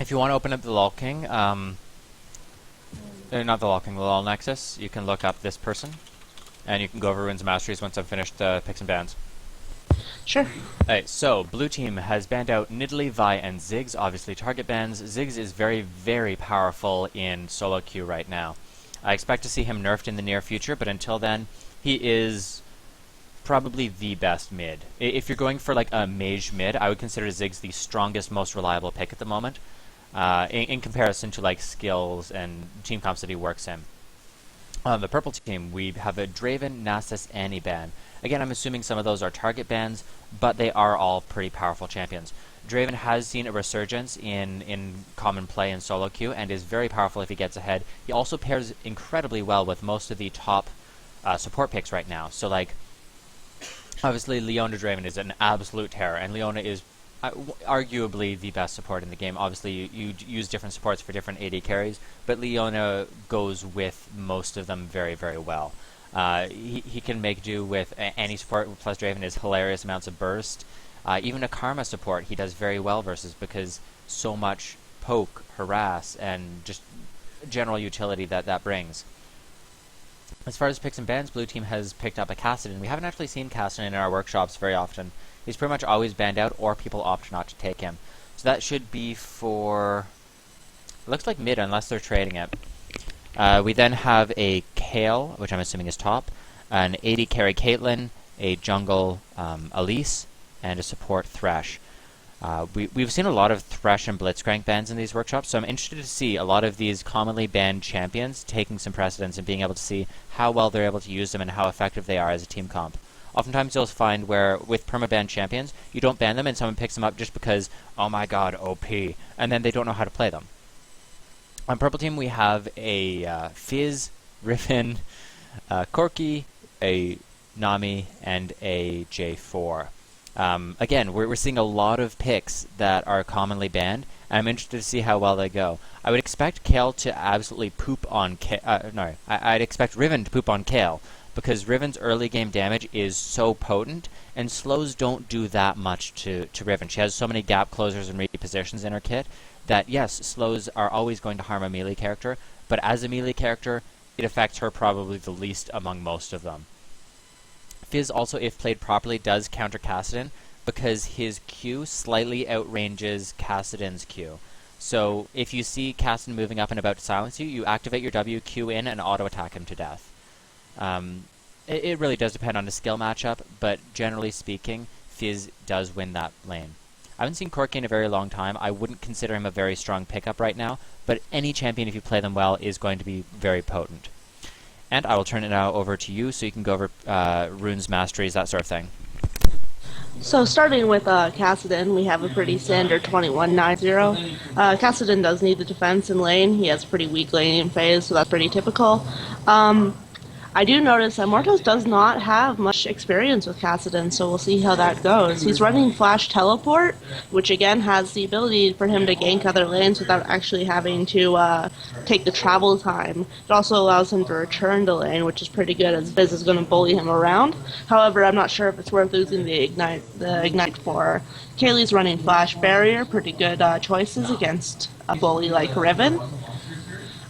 If you want to open up the LoL King, not the LoL King, the LoL Nexus, you can look up this person, and you can go over Runes and Masteries once I've finished picks and bans. Sure. Alright, so blue team has banned out Nidalee, Vi, and Ziggs, obviously target bans. Ziggs is very, very powerful in solo queue right now. I expect to see him nerfed in the near future, but until then, he is probably the best mid. If you're going for like a mage mid, I would consider Ziggs the strongest, most reliable pick at the moment, in comparison to like skills and team comps that he works in. On the purple team, we have a Draven, Nasus, Annie ban. Again, I'm assuming some of those are target bans, but they are all pretty powerful champions. Draven has seen a resurgence in common play and solo queue, and is very powerful if he gets ahead. He also pairs incredibly well with most of the top support picks right now. So, like, obviously, Leona Draven is an absolute terror, and Leona is arguably the best support in the game. Obviously, you use different supports for different AD carries, but Leona goes with most of them very, very well. He can make do with any support, plus Draven is hilarious amounts of burst. Even a Karma support he does very well versus, because so much poke, harass, and just general utility that brings. As far as picks and bans, blue team has picked up a Kassadin. We haven't actually seen Kassadin in our workshops very often. He's pretty much always banned out, or people opt not to take him. So that should be for... It looks like mid, unless they're trading it. We then have a Kayle, which I'm assuming is top, an AD carry Caitlyn, a jungle Elise, and a support Thresh. We've seen a lot of Thresh and Blitzcrank bans in these workshops, so I'm interested to see a lot of these commonly banned champions taking some precedence and being able to see how well they're able to use them and how effective they are as a team comp. Oftentimes you'll find where, with perma-banned champions, you don't ban them and someone picks them up just because, oh my god, OP, and then they don't know how to play them. On purple team we have a Fizz, Riven, Corki, a Nami, and a J4. Again, we're seeing a lot of picks that are commonly banned, and I'm interested to see how well they go. I would expect Kayle to absolutely poop on I'd expect Riven to poop on Kayle, because Riven's early game damage is so potent, and slows don't do that much to Riven. She has so many gap closers and repositions in her kit that, yes, slows are always going to harm a melee character, but as a melee character, it affects her probably the least among most of them. Fizz also, if played properly, does counter Kassadin, because his Q slightly outranges Kassadin's Q. So if you see Kassadin moving up and about to silence you, you activate your W, Q in, and auto-attack him to death. It really does depend on the skill matchup, but generally speaking, Fizz does win that lane. I haven't seen Corki in a very long time. I wouldn't consider him a very strong pickup right now, but any champion, if you play them well, is going to be very potent. And I will turn it now over to you, so you can go over runes, masteries, that sort of thing. So starting with Kassadin, we have a pretty standard 21-9-0. Kassadin does need the defense in lane. He has a pretty weak laning phase, so that's pretty typical. I do notice that Mortos does not have much experience with Kassadin, so we'll see how that goes. He's running Flash Teleport, which again has the ability for him to gank other lanes without actually having to take the travel time. It also allows him to return to lane, which is pretty good, as Fizz is going to bully him around. However, I'm not sure if it's worth losing the Ignite for. Kaylee's running Flash Barrier, pretty good choices against a bully like Riven.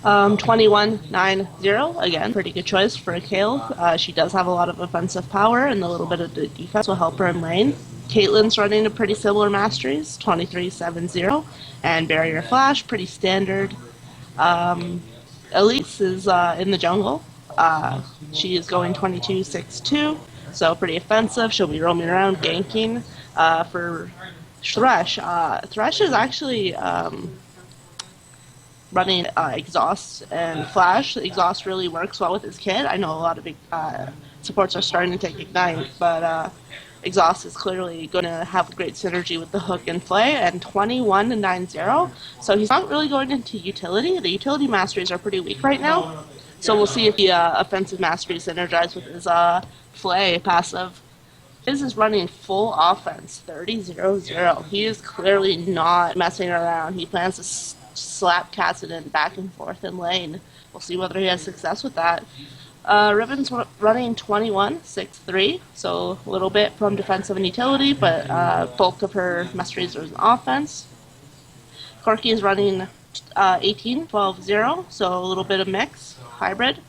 21-9-0, again, pretty good choice for a Kayle. She does have a lot of offensive power, and a little bit of the defense will help her in lane. Caitlyn's running a pretty similar masteries, 23-7-0, and Barrier Flash, pretty standard. Elise is in the jungle. She is going 22-6-2, so pretty offensive. She'll be roaming around, ganking. For Thresh, Thresh is actually... running Exhaust and Flash. Exhaust really works well with his kit. I know a lot of big supports are starting to take Ignite, but Exhaust is clearly going to have great synergy with the hook and play, and 21-9-0. So he's not really going into utility. The utility masteries are pretty weak right now, so we'll see if the offensive masteries synergize with his play passive. Fizz is running full offense, 30-0-0. He is clearly not messing around. He plans to slap Kassadin back and forth in lane. We'll see whether he has success with that. Riven's running 21-6-3, so a little bit from defensive and utility, but bulk of her masteries are in offense. Corki is running 18, 12, 0, so a little bit of mix, hybrid.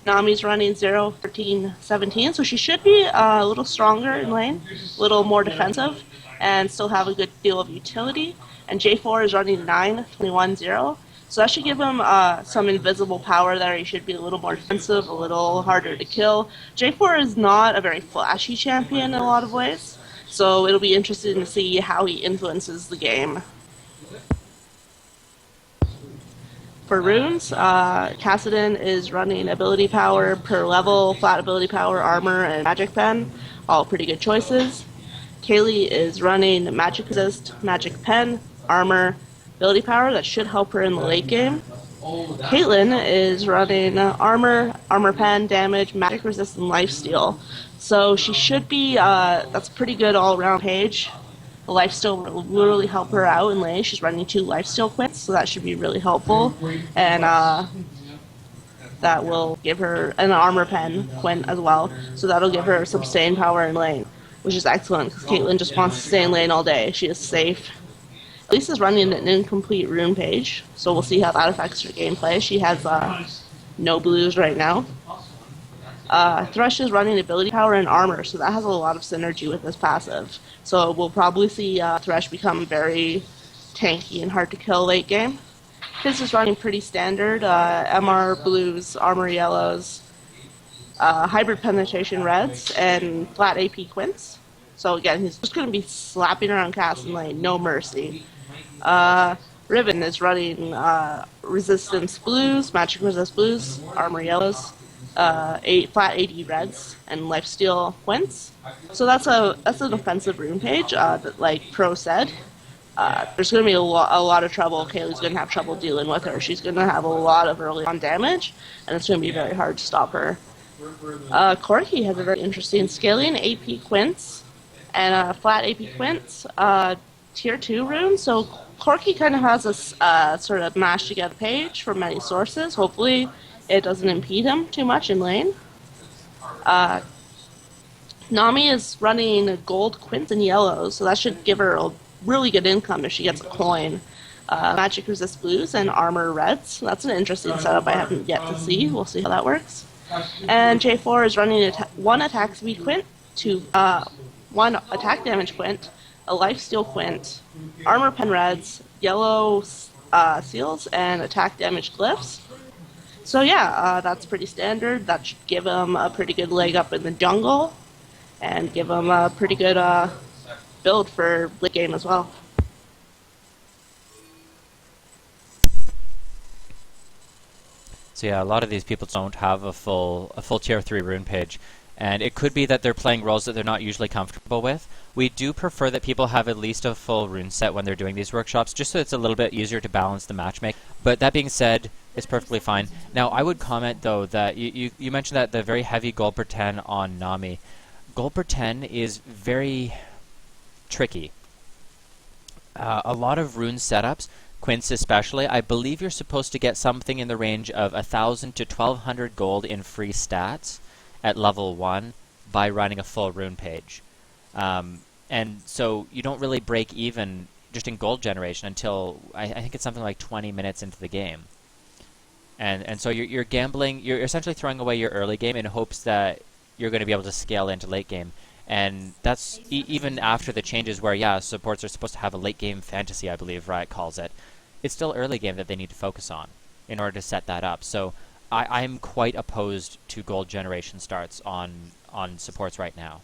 Nami's running 0, 13, 17, so she should be a little stronger in lane, a little more defensive, and still have a good deal of utility. And J4 is running 9, 21, 0, so that should give him some invisible power there. He should be a little more defensive, a little harder to kill. J4 is not a very flashy champion in a lot of ways, so it'll be interesting to see how he influences the game. For runes, Kassadin is running ability power per level, flat ability power, armor, and magic pen. All pretty good choices. Kaylee is running magic resist, magic pen, armor, ability power. That should help her in the late game. Caitlyn is running armor, armor pen, damage, magic resist, and lifesteal. So she should be, that's a pretty good all-around page. The lifesteal will really help her out in lane. She's running 2 lifesteal quints, so that should be really helpful. And that will give her an armor pen quint as well, so that'll give her some staying power in lane, which is excellent because Caitlyn just wants to stay in lane all day. She is safe. Lisa's running an incomplete rune page, so we'll see how that affects her gameplay. She has no blues right now. Thresh is running ability power and armor, so that has a lot of synergy with this passive. So we'll probably see Thresh become very tanky and hard to kill late game. Fizz is running pretty standard, MR blues, armor yellows, hybrid penetration reds, and flat AP quints. So again, he's just going to be slapping around Cass in lane, no mercy. Riven is running resistance blues, magic resist blues, armor yellows, flat AD reds, and lifesteal quints. So that's an offensive rune page, like Pro said. There's going to be a lot of trouble. Kaylee's going to have trouble dealing with her. She's going to have a lot of early on damage, and it's going to be very hard to stop her. Corki has a very interesting scaling AP quints and flat AP quints, tier 2 rune. So Corki kind of has a sort of mashed together page from many sources. Hopefully it doesn't impede him too much in lane. Nami is running gold quints and yellows, so that should give her a really good income if she gets a coin. Magic resist blues and armor reds. That's an interesting setup I haven't yet to see. We'll see how that works. And J4 is running 1 attack speed quint, 1 attack damage quint, a lifesteal quint, armor pen reds, yellow seals, and attack damage glyphs. So yeah, that's pretty standard. That should give him a pretty good leg up in the jungle, and give him a pretty good build for late game as well. So yeah, a lot of these people don't have a full tier 3 rune page, and it could be that they're playing roles that they're not usually comfortable with. We do prefer that people have at least a full rune set when they're doing these workshops, just so it's a little bit easier to balance the matchmaking. But that being said, it's perfectly fine. Now, I would comment though that you mentioned that the very heavy gold per 10 on Nami. Gold per 10 is very tricky. A lot of rune setups, quints especially, I believe you're supposed to get something in the range of 1,000 to 1,200 gold in free stats at level 1 by running a full rune page. And so you don't really break even just in gold generation until I think it's something like 20 minutes into the game. And so you're gambling, you're essentially throwing away your early game in hopes that you're going to be able to scale into late game. And that's even after the changes where, yeah, supports are supposed to have a late game fantasy, I believe Riot calls it. It's still early game that they need to focus on in order to set that up. So I'm quite opposed to gold generation starts on supports right now.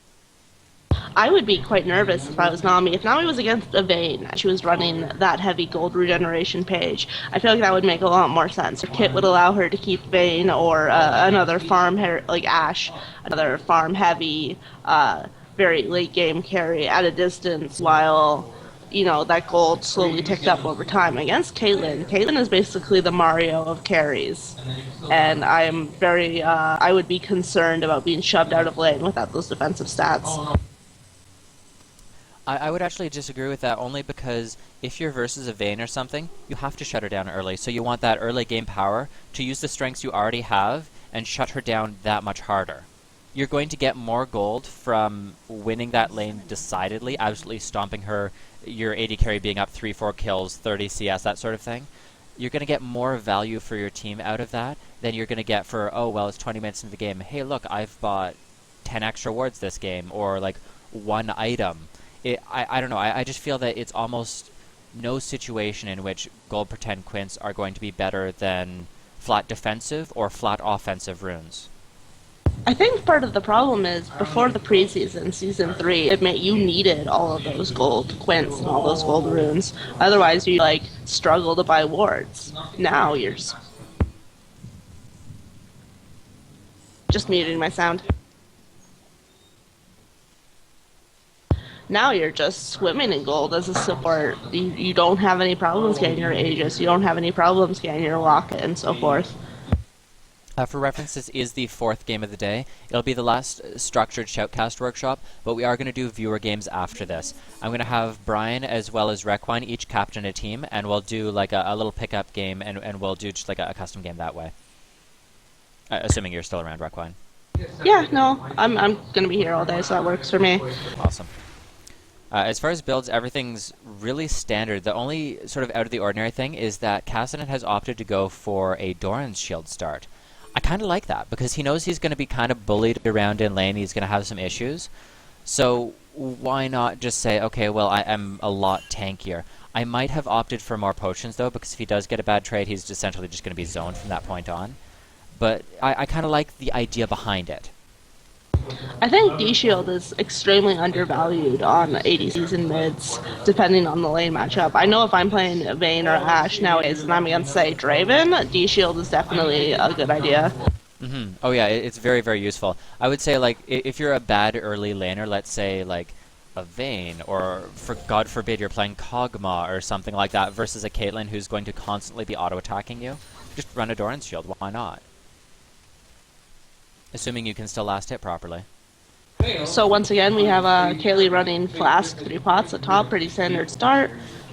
I would be quite nervous if I was Nami. If Nami was against a Vayne and she was running that heavy gold regeneration page, I feel like that would make a lot more sense. Her kit would allow her to keep Vayne or another farm, like Ashe, another farm heavy, very late game carry at a distance while, you know, that gold slowly ticked up over time. Against Caitlyn, Caitlyn is basically the Mario of carries. And I'm very, I would be concerned about being shoved out of lane without those defensive stats. I would actually disagree with that only because if you're versus a Vayne or something, you have to shut her down early. So you want that early game power to use the strengths you already have and shut her down that much harder. you're going to get more gold from winning that lane decidedly, absolutely stomping her, your AD carry being up 3-4 kills, 30 CS, that sort of thing. You're going to get more value for your team out of that than you're going to get for, oh, well, it's 20 minutes into the game. Hey, look, I've bought 10 extra wards this game, or like one item. I don't know. I just feel that it's almost no situation in which gold per 10 quints are going to be better than flat defensive or flat offensive runes. I think part of the problem is before the preseason, season 3, you needed all of those gold quints and all those gold runes. Otherwise, you like struggle to buy wards. Now you're just muting my sound. Now you're just swimming in gold as a support. You don't have any problems getting your Aegis. You don't have any problems getting your Locket and so forth. For reference, this is the 4th game of the day. It'll be the last structured Shoutcast workshop, but we are going to do viewer games after this. I'm going to have Brian as well as Requine each captain a team, and we'll do like a little pickup game, and we'll do just like a custom game that way. Assuming you're still around, Requine. Yeah, no, I'm going to be here all day, so that works for me. Awesome. As far as builds, everything's really standard. The only sort of out of the ordinary thing is that Kassadin has opted to go for a Doran's Shield start. I kind of like that, because he knows he's going to be kind of bullied around in lane, he's going to have some issues. So why not just say, okay, well, I am a lot tankier. I might have opted for more potions, though, because if he does get a bad trade, he's essentially just going to be zoned from that point on. But I kind of like the idea behind it. I think D-Shield is extremely undervalued on ADCs and mids, depending on the lane matchup. I know if I'm playing Vayne or Ashe nowadays and I'm against, say, Draven, D-Shield is definitely a good idea. Mm-hmm. Oh yeah, it's very, very useful. I would say, like, if you're a bad early laner, let's say, like, a Vayne, or, for God forbid, you're playing Kog'Maw or something like that, versus a Caitlyn who's going to constantly be auto-attacking you, just run a Doran's Shield, why not? Assuming you can still last hit properly. So once again, we have Kaylee running Flask 3 pots at top, pretty standard start.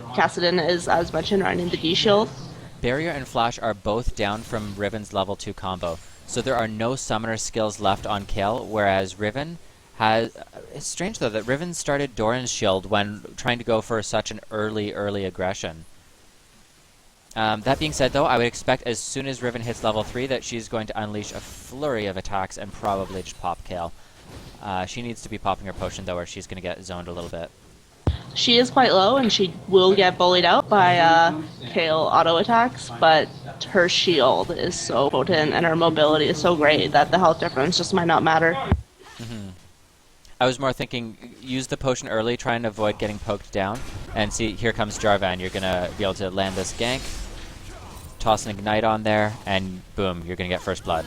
Kassadin is, as mentioned, running the D-Shield. Barrier and Flash are both down from Riven's level 2 combo, so there are no summoner skills left on Kayle, whereas Riven has... It's strange, though, that Riven started Doran's Shield when trying to go for such an early aggression. That being said, though, I would expect as soon as Riven hits level 3 that she's going to unleash a flurry of attacks and probably just pop Kayle. She needs to be popping her potion, though, or she's going to get zoned a little bit. She is quite low, and she will get bullied out by Kayle auto attacks, but her shield is so potent and her mobility is so great that the health difference just might not matter. Mm-hmm. I was more thinking, use the potion early, try and avoid getting poked down, and see, here comes Jarvan. You're going to be able to land this gank, toss an Ignite on there, and boom, you're going to get first blood.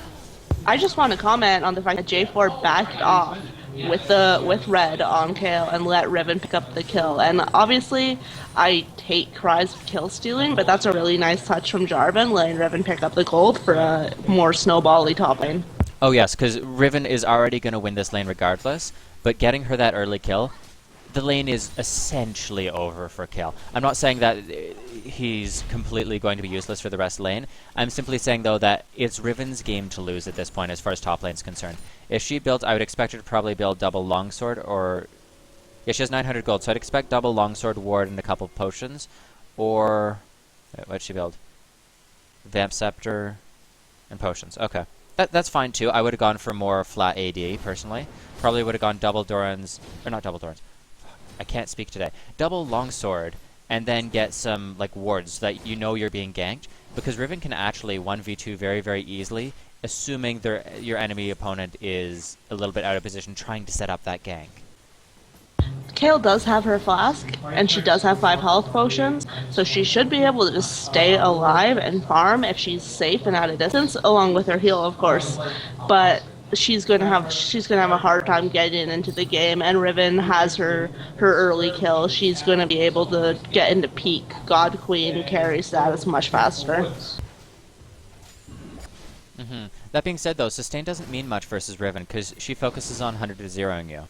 I just want to comment on the fact that J4 backed off with red on Kayle and let Riven pick up the kill. And obviously, I hate cries of kill stealing, but that's a really nice touch from Jarvan, letting Riven pick up the gold for a more snowball-y top lane. Oh yes, because Riven is already going to win this lane regardless, but getting her that early kill, the lane is essentially over for Kayle. I'm not saying that he's completely going to be useless for the rest of the lane. I'm simply saying, though, that it's Riven's game to lose at this point as far as top lane's concerned. If she builds, I would expect her to probably build double longsword, or... Yeah, she has 900 gold, so I'd expect double longsword, ward, and a couple potions. Or... Wait, what'd she build? Vamp Scepter and potions. Okay. That's fine, too. I would have gone for more flat AD, personally. Probably would have gone double Doran's... Or not double Doran's. I can't speak today. Double longsword, and then get some like wards so that you know you're being ganked, because Riven can actually 1v2 very, very easily, assuming your enemy opponent is a little bit out of position trying to set up that gank. Kayle does have her flask, and she does have 5 health potions, so she should be able to just stay alive and farm if she's safe and at a distance, along with her heal, of course. But she's gonna have a hard time getting into the game, and Riven has her early kill. She's gonna be able to get into peak God Queen carry status much faster. Mm-hmm. That being said, though, sustain doesn't mean much versus Riven, because she focuses on 100 to 0ing you.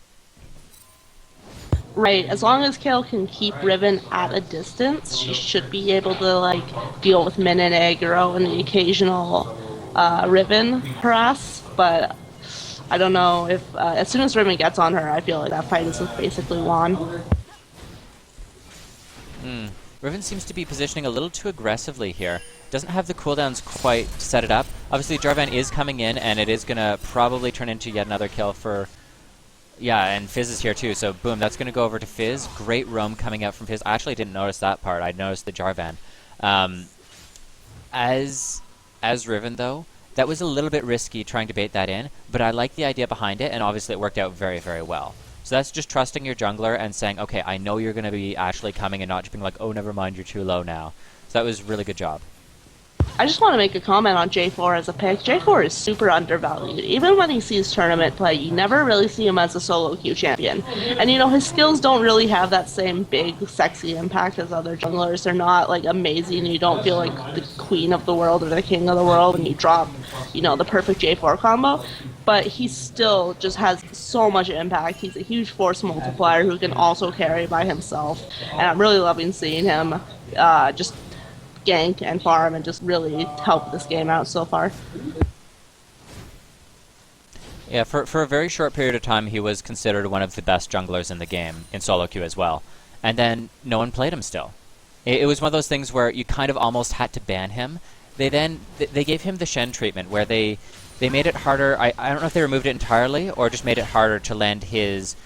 Right, as long as Kayle can keep Riven at a distance, she should be able to like deal with min and aggro and the occasional Riven harass, but I don't know if as soon as Riven gets on her, I feel like that fight is basically won. Riven seems to be positioning a little too aggressively here. Doesn't have the cooldowns quite set it up. Obviously, Jarvan is coming in, and it is going to probably turn into yet another kill for... Yeah, and Fizz is here too, so boom, that's going to go over to Fizz. Great roam coming out from Fizz. I actually didn't notice that part. I noticed the Jarvan. As Riven, though, that was a little bit risky trying to bait that in, but I like the idea behind it, and obviously it worked out very, very well. So that's just trusting your jungler and saying, okay, I know you're going to be actually coming and not just being like, oh, never mind, you're too low now. So that was a really good job. I just want to make a comment on J4 as a pick. J4 is super undervalued. Even when he sees tournament play, you never really see him as a solo queue champion. And you know, his skills don't really have that same big, sexy impact as other junglers. They're not like amazing. You don't feel like the queen of the world or the king of the world when you drop, you know, the perfect J4 combo. But he still just has so much impact. He's a huge force multiplier who can also carry by himself. And I'm really loving seeing him just gank and farm and just really help this game out so far. Yeah, for a very short period of time, he was considered one of the best junglers in the game, in solo queue as well. And then no one played him still. It was one of those things where you kind of almost had to ban him. They gave him the Shen treatment, where they made it harder. I don't know if they removed it entirely, or just made it harder to land his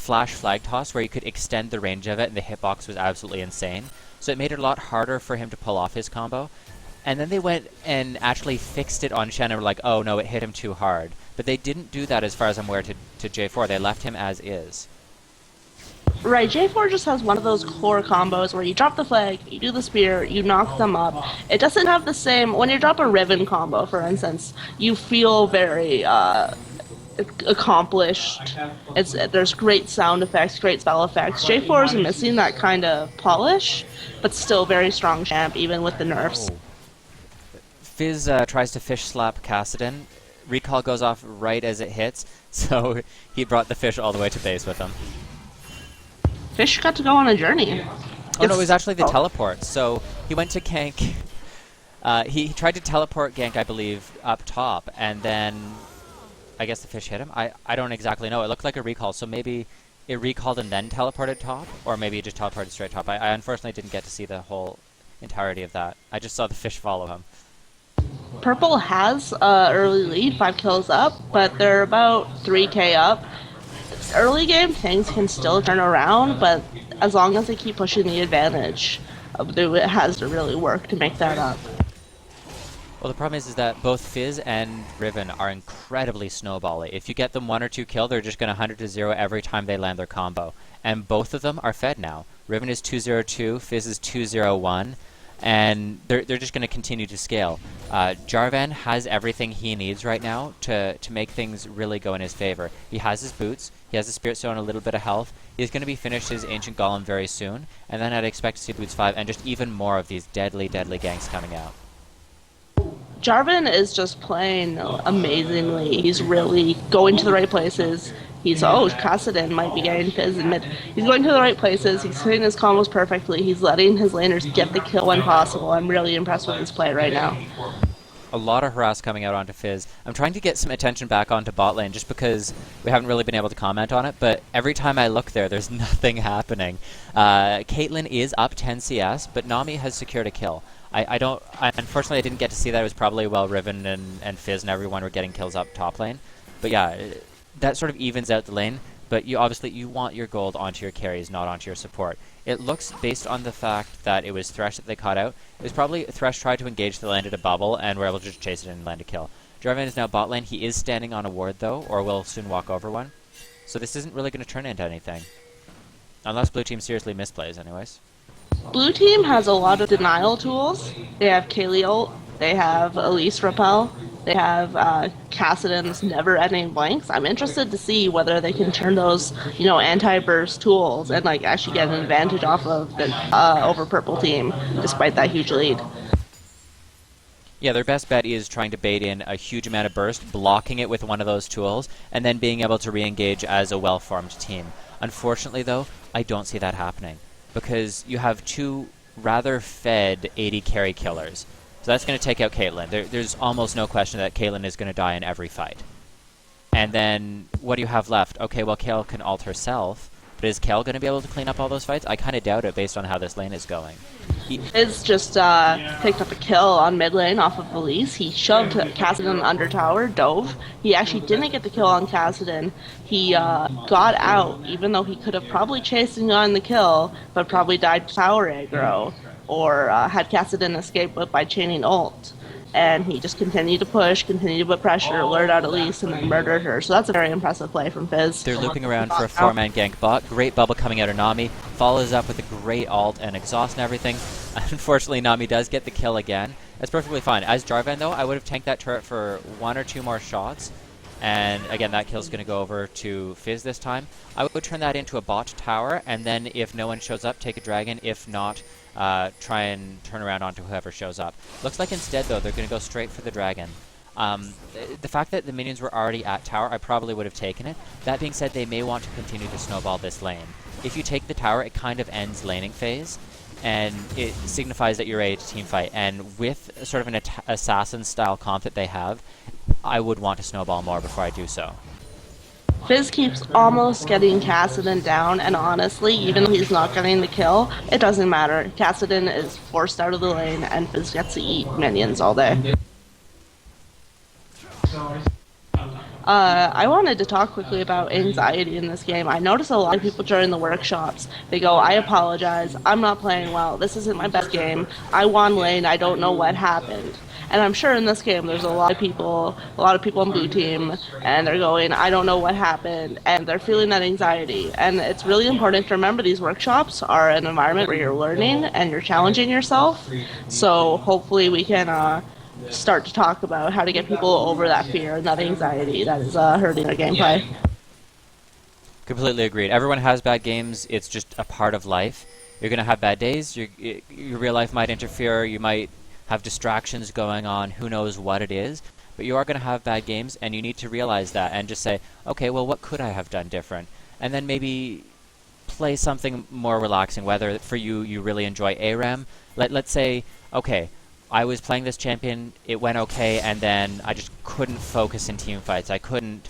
flash flag toss, where you could extend the range of it, and the hitbox was absolutely insane. So it made it a lot harder for him to pull off his combo. And then they went and actually fixed it on Shen and were like, oh no, it hit him too hard. But they didn't do that as far as I'm aware to J4. They left him as is. Right, J4 just has one of those core combos where you drop the flag, you do the spear, you knock them up. It doesn't have the same... When you drop a Riven combo, for instance, you feel very accomplished. There's great sound effects, great spell effects. J4 is missing that kind of polish, but still very strong champ, even with the nerfs. Oh. Fizz tries to fish slap Kassadin. Recall goes off right as it hits, so he brought the fish all the way to base with him. Fish got to go on a journey. Oh no, it was actually the teleport. So he went to gank. He tried to teleport gank, I believe, up top, and then I guess the fish hit him. I don't exactly know. It looked like a recall, so maybe it recalled and then teleported top, or maybe it just teleported straight top. I unfortunately didn't get to see the whole entirety of that. I just saw the fish follow him. Purple has early lead, 5 kills up, but they're about 3k up. Early game, things can still turn around, but as long as they keep pushing the advantage, it has to really work to make that up. Well, the problem is that both Fizz and Riven are incredibly snowbally. If you get them 1 or 2 kill, they're just going to 100-0 every time they land their combo. And both of them are fed now. Riven is 2-0-2, Fizz is 2-0-1, and they're just going to continue to scale. Jarvan has everything he needs right now to make things really go in his favor. He has his boots, he has his Spirit Stone, a little bit of health. He's going to be finished his Ancient Golem very soon, and then I'd expect to see Boots 5 and just even more of these deadly, deadly ganks coming out. Jarvan is just playing amazingly. He's really going to the right places. Kassadin might be getting Fizz in mid. He's going to the right places. He's hitting his combos perfectly. He's letting his laners get the kill when possible. I'm really impressed with his play right now. A lot of harass coming out onto Fizz. I'm trying to get some attention back onto bot lane just because we haven't really been able to comment on it, but every time I look there, there's nothing happening. Caitlyn is up 10 CS, but Nami has secured a kill. Unfortunately, I didn't get to see that. It was probably while Riven and Fizz and everyone were getting kills up top lane. But yeah, that sort of evens out the lane, but you want your gold onto your carries, not onto your support. It looks, based on the fact that it was Thresh that they caught out, it was probably Thresh tried to engage, they landed a bubble, and were able to just chase it and land a kill. Jarvan is now bot lane. He is standing on a ward, though, or will soon walk over one. So this isn't really going to turn into anything. Unless Blue Team seriously misplays, anyways. Blue Team has a lot of denial tools. They have Kaylee ult, they have Elise Repel, they have Kassadin's never-ending blanks. I'm interested to see whether they can turn those, anti-burst tools and actually get an advantage off of the over Purple Team, despite that huge lead. Yeah, their best bet is trying to bait in a huge amount of burst, blocking it with one of those tools, and then being able to re-engage as a well-formed team. Unfortunately, though, I don't see that happening, because you have two rather fed 80 carry killers. So that's going to take out Caitlyn. There's almost no question that Caitlyn is going to die in every fight. And then what do you have left? Okay, well, Kayle can ult herself, but is Kayle going to be able to clean up all those fights? I kind of doubt it based on how this lane is going. Fizz just picked up a kill on mid lane off of Elise. He shoved Kassadin under tower, dove. He actually didn't get the kill on Kassadin. He got out, even though he could have probably chased and gotten the kill, but probably died to tower aggro, or had Kassadin escape by chaining ult. And he just continued to push, continued to put pressure, lured out Elise, and then murdered her. So that's a very impressive play from Fizz. They're looping around for a 4-man gank bot. Great bubble coming out of Nami. Follows up with a great ult and exhaust and everything. Unfortunately, Nami does get the kill again. That's perfectly fine. As Jarvan, though, I would have tanked that turret for 1 or 2 more shots. And again, that kill's going to go over to Fizz this time. I would turn that into a bot tower, and then if no one shows up, take a dragon. If not, try and turn around onto whoever shows up. Looks like instead, though, they're going to go straight for the dragon. The fact that the minions were already at tower, I probably would have taken it. That being said, they may want to continue to snowball this lane. If you take the tower, it kind of ends laning phase, and it signifies that you're ready to team fight. And with sort of an assassin-style comp that they have, I would want to snowball more before I do so. Fizz keeps almost getting Kassadin down, and honestly, even though he's not getting the kill, it doesn't matter. Kassadin is forced out of the lane, and Fizz gets to eat minions all day. I wanted to talk quickly about anxiety in this game. I notice a lot of people during the workshops, they go, I apologize, I'm not playing well, this isn't my best game, I won lane, I don't know what happened. And I'm sure in this game there's a lot of people on blue team, and they're going, I don't know what happened, and they're feeling that anxiety. And it's really important to remember these workshops are an environment where you're learning and you're challenging yourself. So hopefully we can start to talk about how to get people over that fear and that anxiety that is hurting their gameplay. Completely agreed. Everyone has bad games. It's just a part of life. You're going to have bad days. Your real life might interfere. You might have distractions going on, who knows what it is, but you are going to have bad games, and you need to realize that and just say, okay, well, what could I have done different? And then maybe play something more relaxing, whether for you really enjoy ARAM. Let's say, okay, I was playing this champion, it went okay, and then I just couldn't focus in team fights. I couldn't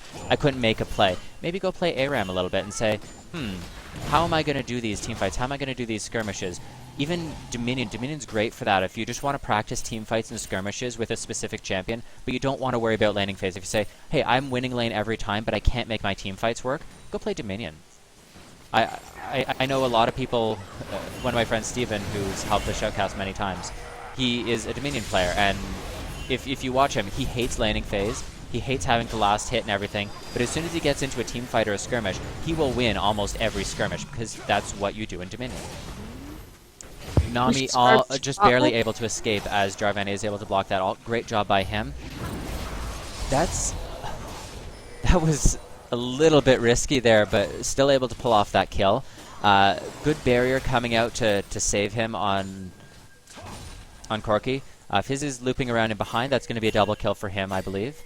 make a play. Maybe go play ARAM a little bit and say, how am I going to do these team fights? How am I going to do these skirmishes? Even Dominion's great for that. If you just want to practice team fights and skirmishes with a specific champion, but you don't want to worry about laning phase. If you say, hey, I'm winning lane every time, but I can't make my team fights work, go play Dominion. I know a lot of people, one of my friends, Steven, who's helped the Shoutcast many times, he is a Dominion player, and if you watch him, he hates laning phase. He hates having the last hit and everything, but as soon as he gets into a team fight or a skirmish, he will win almost every skirmish, because that's what you do in Dominion. Nami just barely able to escape as Jarvan is able to block that ult. Great job by him. That was a little bit risky there, but still able to pull off that kill. Good barrier coming out to save him on Corki. Fizz is looping around in behind. That's going to be a double kill for him, I believe.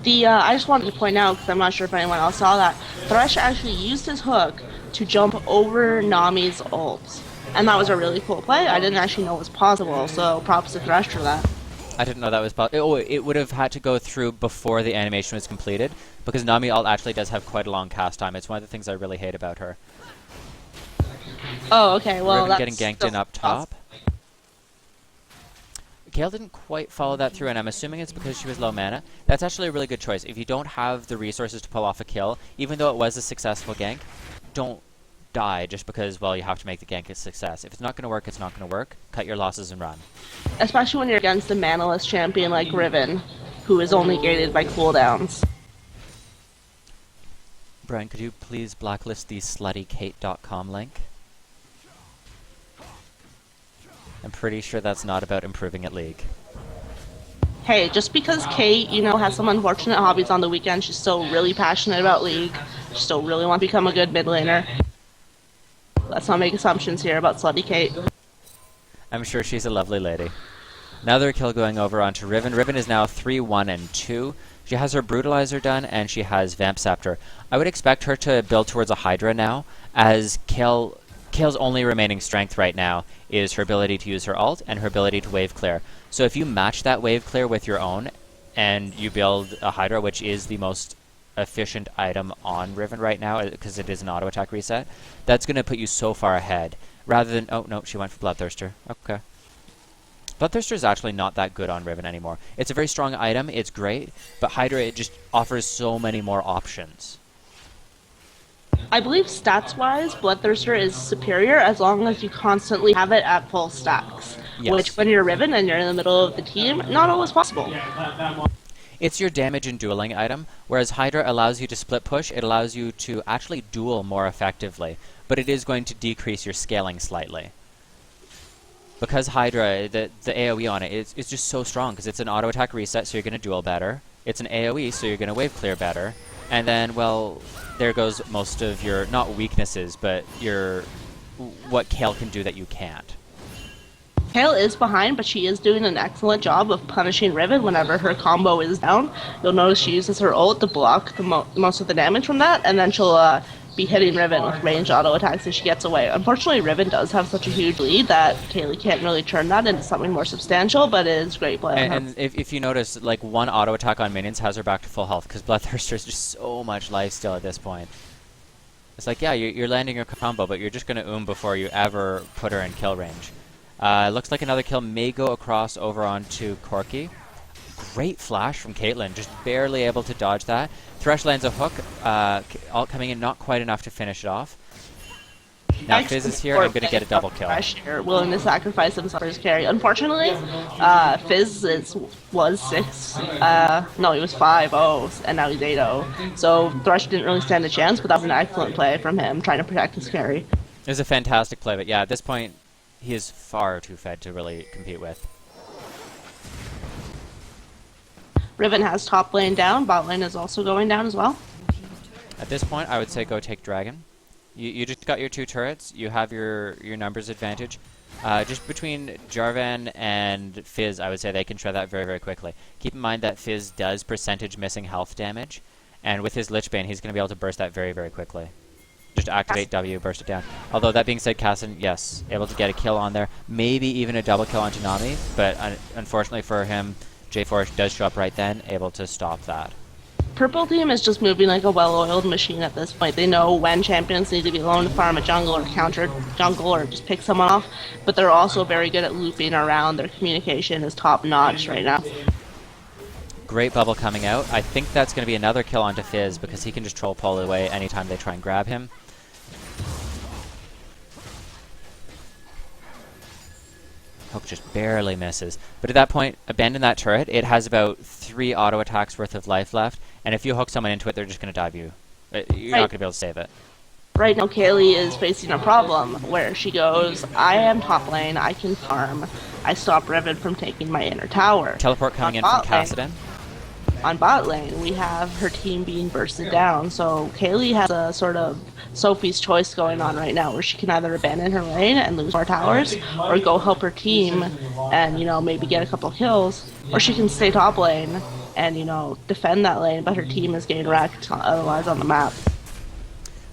I just wanted to point out, because I'm not sure if anyone else saw that, Thresh actually used his hook to jump over Nami's ult. And that was a really cool play. I didn't actually know it was possible, so props to Thresh for that. I didn't know that was possible. Oh, it would have had to go through before the animation was completed, because Nami ult actually does have quite a long cast time. It's one of the things I really hate about her. Oh, okay, well, Riven getting ganked in up top. Kayle didn't quite follow that through, and I'm assuming it's because she was low mana. That's actually a really good choice. If you don't have the resources to pull off a kill, even though it was a successful gank, don't die just because, well, you have to make the gank a success. If it's not going to work, it's not going to work. Cut your losses and run. Especially when you're against a manaless champion like Riven, who is only gated by cooldowns. Brian, could you please blacklist the sluttykate.com link? I'm pretty sure that's not about improving at League. Hey, just because Kate, has some unfortunate hobbies on the weekend, she's still really passionate about League. She still really wants to become a good mid laner. Let's not make assumptions here about Slutty Kate. I'm sure she's a lovely lady. Another kill going over onto Riven. Riven is now 3-1-2. She has her Brutalizer done, and she has Vamp Scepter. I would expect her to build towards a Hydra now, as Kayle's only remaining strength right now is her ability to use her ult and her ability to wave clear. So if you match that wave clear with your own, and you build a Hydra, which is the most efficient item on Riven right now because it is an auto attack reset, that's going to put you so far ahead. Rather than, oh no, she went for Bloodthirster. Okay. Bloodthirster is actually not that good on Riven anymore. It's a very strong item, it's great, but Hydra, it just offers so many more options. I believe stats-wise, Bloodthirster is superior as long as you constantly have it at full stacks. Yes. Which, when you're Riven and you're in the middle of the team, not always possible. It's your damage and dueling item, whereas Hydra allows you to split push, it allows you to actually duel more effectively, but it is going to decrease your scaling slightly. Because Hydra, the AoE on it, it's just so strong, because it's an auto attack reset, so you're going to duel better. It's an AoE, so you're going to wave clear better. And then, well, there goes most of your, not weaknesses, but your, what Kayle can do that you can't. Kayle is behind, but she is doing an excellent job of punishing Riven whenever her combo is down. You'll notice she uses her ult to block the most of the damage from that, and then she'll be hitting Riven with ranged auto attacks as she gets away. Unfortunately, Riven does have such a huge lead that Kaylee can't really turn that into something more substantial, but it is great play on her. And if you notice, like, one auto attack on minions has her back to full health, because Bloodthirster is just so much life still at this point. It's like, yeah, you're landing your combo, but you're just going to before you ever put her in kill range. Looks like another kill may go across over onto Corki. Great flash from Caitlyn, just barely able to dodge that. Thresh lands a hook, ult coming in, not quite enough to finish it off. Now Fizz is here, I'm going to get a double kill. Thresh here, willing to sacrifice himself for his carry. Unfortunately, Fizz was 6, no, he was 5-0, and now he's 8-0. So Thresh didn't really stand a chance, but that was an excellent play from him, trying to protect his carry. It was a fantastic play, but yeah, at this point, he is far too fed to really compete with. Riven has top lane down, bot lane is also going down as well. At this point, I would say go take Dragon. You just got your 2 turrets, you have your numbers advantage. Just between Jarvan and Fizz, I would say they can shred that very, very quickly. Keep in mind that Fizz does percentage missing health damage, and with his Lich Bane, he's going to be able to burst that very, very quickly. Just activate W, burst it down. Although, that being said, Kassadin, yes, able to get a kill on there. Maybe even a double kill onto Nami, but unfortunately for him, J4 does show up right then, able to stop that. Purple team is just moving like a well-oiled machine at this point. They know when champions need to be alone to farm a jungle or counter jungle or just pick someone off, but they're also very good at looping around. Their communication is top-notch right now. Great bubble coming out. I think that's going to be another kill onto Fizz because he can just troll pull away anytime they try and grab him. Hook just barely misses. But at that point, abandon that turret. It has about 3 auto attacks worth of life left, and if you hook someone into it, they're just going to dive you. You're not going to be able to save it. Right now, Kaylee is facing a problem where she goes, I am top lane, I can farm. I stop Riven from taking my inner tower. Teleport coming in from Kassadin. On bot lane, we have her team being bursted down, so Kaylee has a sort of Sophie's choice going on right now, where she can either abandon her lane and lose more towers, or go help her team and, you know, maybe get a couple kills, or she can stay top lane and, you know, defend that lane, but her team is getting wrecked otherwise on the map.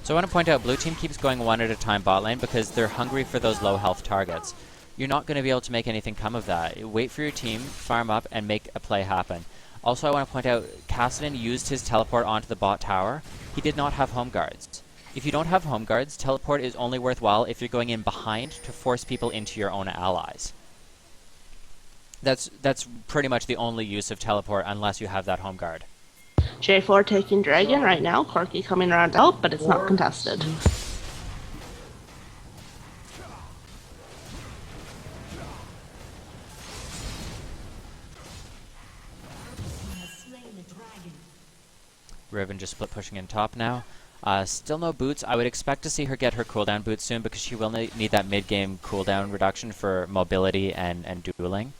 So I want to point out, blue team keeps going one at a time bot lane because they're hungry for those low health targets. You're not going to be able to make anything come of that. Wait for your team, farm up, and make a play happen. Also, I want to point out, Kassadin used his teleport onto the bot tower. He did not have home guards. If you don't have home guards, teleport is only worthwhile if you're going in behind to force people into your own allies. That's pretty much the only use of teleport unless you have that home guard. J4 taking Dragon right now, Corki coming around to help, but it's not contested. Riven just split pushing in top now. Still no boots. I would expect to see her get her cooldown boots soon because she will need that mid-game cooldown reduction for mobility and dueling.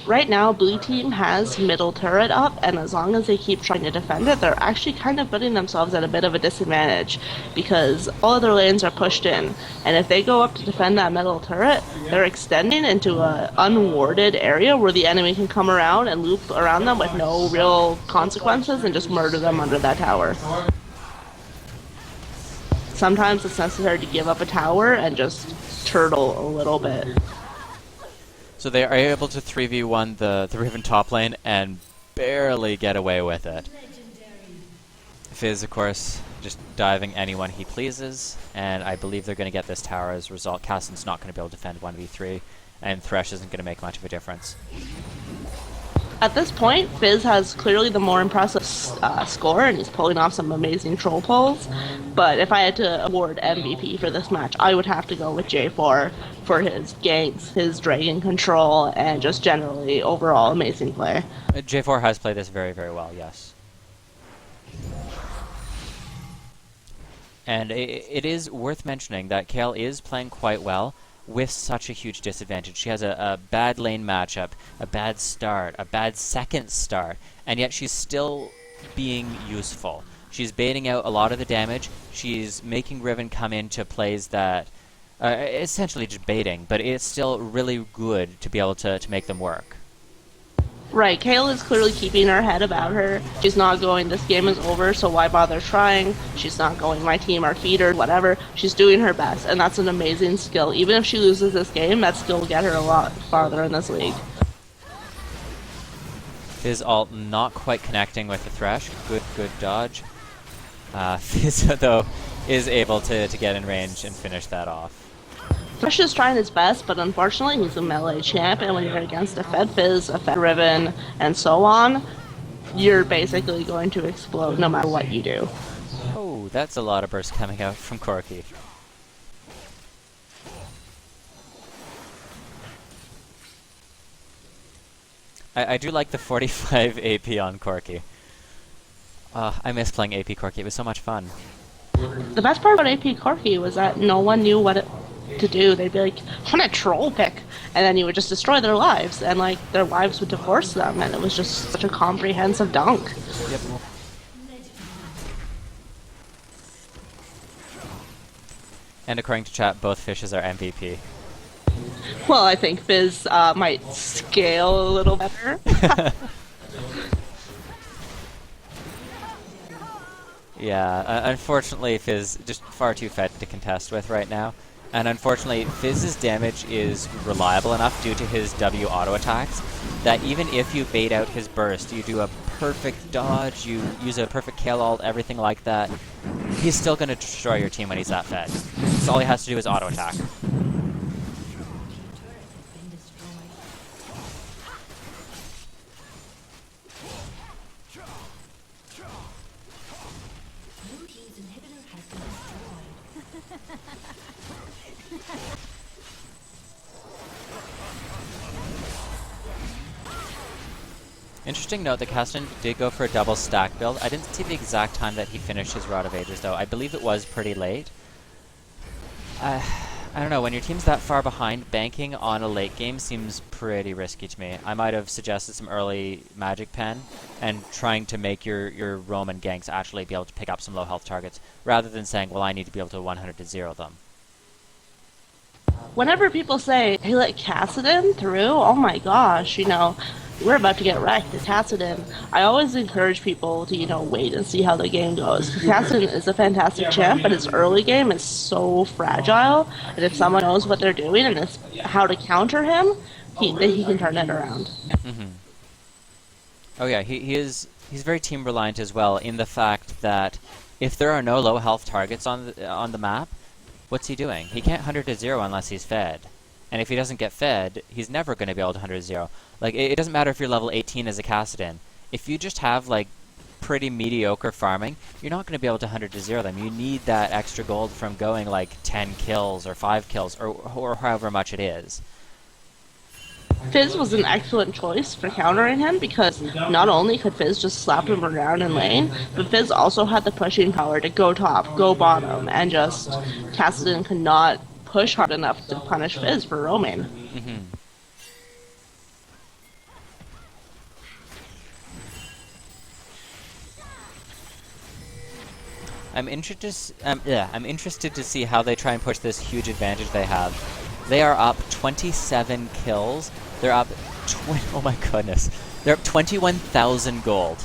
Right now, blue team has middle turret up, and as long as they keep trying to defend it, they're actually kind of putting themselves at a bit of a disadvantage because all other lanes are pushed in, and if they go up to defend that middle turret, they're extending into an unwarded area where the enemy can come around and loop around them with no real consequences and just murder them under that tower. Sometimes it's necessary to give up a tower and just turtle a little bit. So they are able to 3v1 the Riven top lane and barely get away with it. Fizz, of course, just diving anyone he pleases, and I believe they're going to get this tower as a result. Kassadin's not going to be able to defend 1v3, and Thresh isn't going to make much of a difference. At this point, Fizz has clearly the more impressive score, and he's pulling off some amazing troll pulls. But if I had to award MVP for this match, I would have to go with J4 for his ganks, his dragon control, and just generally overall amazing play. J4 has played this very, very well, yes. And it is worth mentioning that Kayle is playing quite well with such a huge disadvantage. She has a bad lane matchup, a bad start, a bad second start, and yet she's still being useful. She's baiting out a lot of the damage. She's making Riven come into plays that essentially just baiting, but it's still really good to be able to make them work. Right, Kayle is clearly keeping her head about her. She's not going, this game is over, so why bother trying? She's not going, my team are feedered, whatever. She's doing her best, and that's an amazing skill. Even if she loses this game, that skill will get her a lot farther in this league. Fizz ult not quite connecting with the Thresh. Good dodge. Fizz, though, is able to get in range and finish that off. Thresh is trying his best, but unfortunately he's a melee champ, and when you're against a Fed Fizz, a Fed Riven, and so on, you're basically going to explode no matter what you do. Oh, that's a lot of burst coming out from Corki. I do like the 45 AP on Corki. I miss playing AP Corki, it was so much fun. The best part about AP Corki was that no one knew what to do. They'd be like, I'm gonna troll pick, and then you would just destroy their lives, and like their wives would divorce them, and it was just such a comprehensive dunk. Yep. And according to chat, both fishes are MVP. Well, I think Fizz might scale a little better. Yeah, unfortunately Fizz just far too fed to contest with right now. And unfortunately, Fizz's damage is reliable enough due to his W auto attacks that even if you bait out his burst, you do a perfect dodge, you use a perfect Kayle ult, everything like that, he's still going to destroy your team when he's that fed. So all he has to do is auto attack. Interesting note that Kassadin did go for a double stack build. I didn't see the exact time that he finished his Rod of Ages, though. I believe it was pretty late. I don't know, when your team's that far behind, banking on a late game seems pretty risky to me. I might have suggested some early Magic Pen and trying to make your Roman ganks actually be able to pick up some low health targets, rather than saying, well, I need to be able to 100 to 0 them. Whenever people say, hey, let Kassadin through, oh my gosh, you know, we're about to get wrecked at Kassadin. I always encourage people to, wait and see how the game goes. Kassadin is a fantastic champ, but his early game is so fragile, and if someone knows what they're doing and how to counter him, he can turn it around. Mm-hmm. Oh yeah, he's very team reliant as well, in the fact that if there are no low health targets on the map, what's he doing? He can't 100 to 0 unless he's fed. And if he doesn't get fed, he's never going to be able to 100 to 0. Like, it doesn't matter if you're level 18 as a Kassadin. If you just have, like, pretty mediocre farming, you're not going to be able to 100 to 0 them. You need that extra gold from going, like, 10 kills or 5 kills or however much it is. Fizz was an excellent choice for countering him because not only could Fizz just slap him around in lane, but Fizz also had the pushing power to go top, go bottom, and just Kassadin could not push hard enough to punish Fizz for roaming. Mm-hmm. I'm interested to see how they try and push this huge advantage they have. They are up 27 kills. They're up oh my goodness. They're up 21,000 gold.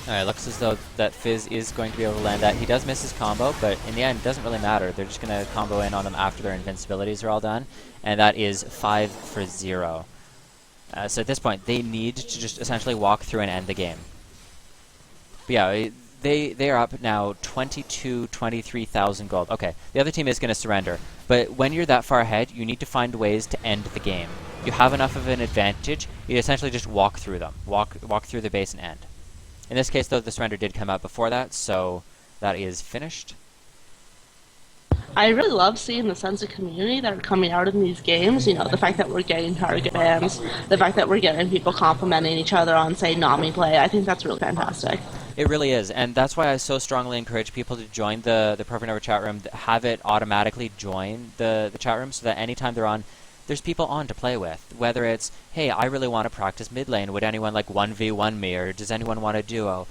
Alright, looks as though that Fizz is going to be able to land that. He does miss his combo, but in the end, it doesn't really matter. They're just going to combo in on them after their invincibilities are all done, and that is 5 for 0. So at this point, they need to just essentially walk through and end the game. But yeah, they are up now 23,000 gold. Okay, the other team is going to surrender, but when you're that far ahead, you need to find ways to end the game. You have enough of an advantage, you essentially just walk through them. Walk through the base and end. In this case, though, the surrender did come out before that, so that is finished. I really love seeing the sense of community that are coming out in these games. You know, the fact that we're getting target bans, the fact that we're getting people complimenting each other on, say, Nami play. I think that's really fantastic. It really is, and that's why I so strongly encourage people to join the Perfect Never chat room, have it automatically join the chat room so that anytime they're on, there's people on to play with. Whether it's, hey, I really want to practice mid lane, would anyone like 1v1 me, or does anyone want a duo?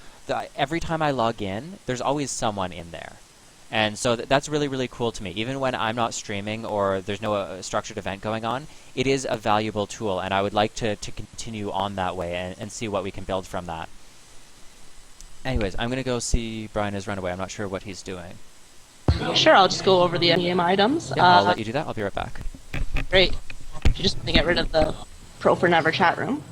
Every time I log in, there's always someone in there. And so that's really, really cool to me. Even when I'm not streaming or there's no structured event going on, it is a valuable tool, and I would like to continue on that way and see what we can build from that. Anyways, I'm going to go see Brian has run away. I'm not sure what he's doing. Sure, I'll just go over the endgame items. Yeah, I'll let you do that. I'll be right back. Great. You just want to get rid of the Pro for Never chat room.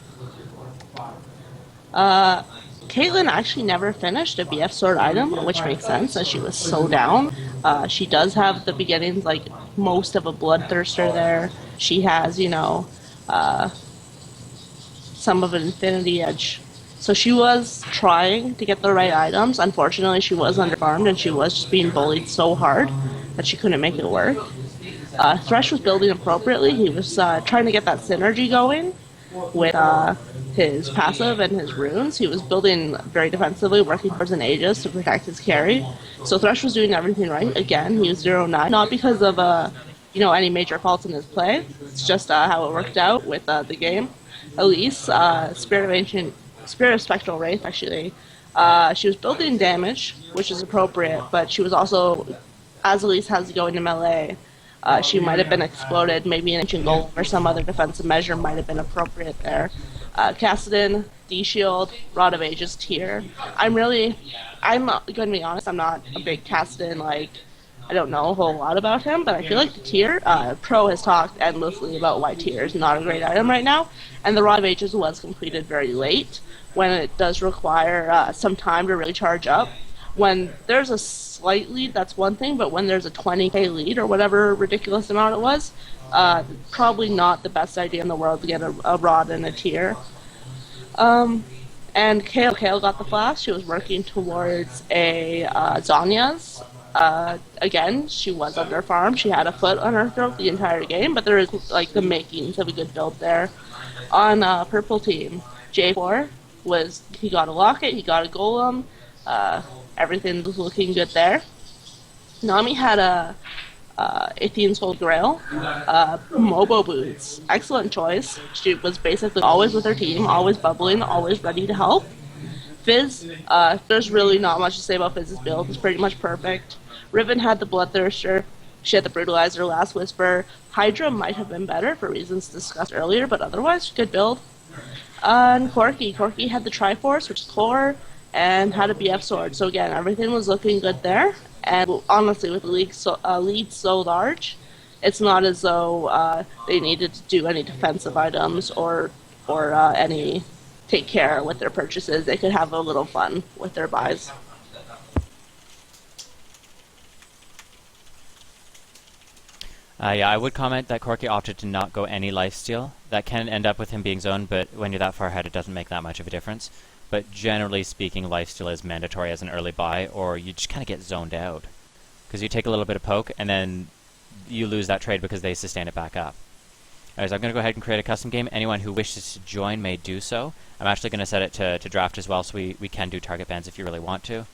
Caitlyn actually never finished a BF sword item, which makes sense as she was so down. She does have the beginnings, like most of a bloodthirster there. She has, you know, some of an infinity edge. So she was trying to get the right items. Unfortunately, she was underfarmed and she was just being bullied so hard that she couldn't make it work. Thresh was building appropriately. He was trying to get that synergy going with his passive and his runes. He was building very defensively, working towards an Aegis to protect his carry. So Thresh was doing everything right. Again, he was 0-9, not because of any major faults in his play. It's just how it worked out with the game. Elise, Spirit of Spectral Wraith, actually, she was building damage, which is appropriate, but she was also, as Elise has going to melee, she might have been exploded. Maybe an Ancient Golem or some other defensive measure might have been appropriate there. Kassadin, D-Shield, Rod of Ages tier. I'm going to be honest, I'm not a big Kassadin, I don't know a whole lot about him, but I feel like the tier, Pro has talked endlessly about why tier is not a great item right now, and the Rod of Ages was completed very late, when it does require some time to really charge up. When there's a slight lead, that's one thing, but when there's a 20k lead, or whatever ridiculous amount it was, probably not the best idea in the world to get a Rod and a tier. And Kayle got the flash. She was working towards a Zhonya's. Again, she was under farm. She had a foot on her throat the entire game, but there is the makings of a good build there. On purple team, J4 he got a locket, he got a golem, everything was looking good there. Nami had a Athene's Holy Grail, Mobo boots, excellent choice. She was basically always with her team, always bubbling, always ready to help. Fizz, there's really not much to say about Fizz's build. It's pretty much perfect. Riven had the Bloodthirster. She had the Brutalizer, Last Whisper. Hydra might have been better for reasons discussed earlier, but otherwise, good build. And Corki had the Triforce, which is core, and had a BF sword. So again, everything was looking good there. And honestly, with the lead so large, it's not as though they needed to do any defensive items or any take care with their purchases. They could have a little fun with their buys. Yeah, I would comment that Corki opted to not go any lifesteal. That can end up with him being zoned, but when you're that far ahead, it doesn't make that much of a difference. But generally speaking, lifesteal is mandatory as an early buy, or you just kind of get zoned out. Because you take a little bit of poke, and then you lose that trade because they sustain it back up. Anyways, I'm going to go ahead and create a custom game. Anyone who wishes to join may do so. I'm actually going to set it to draft as well, so we can do target bans if you really want to.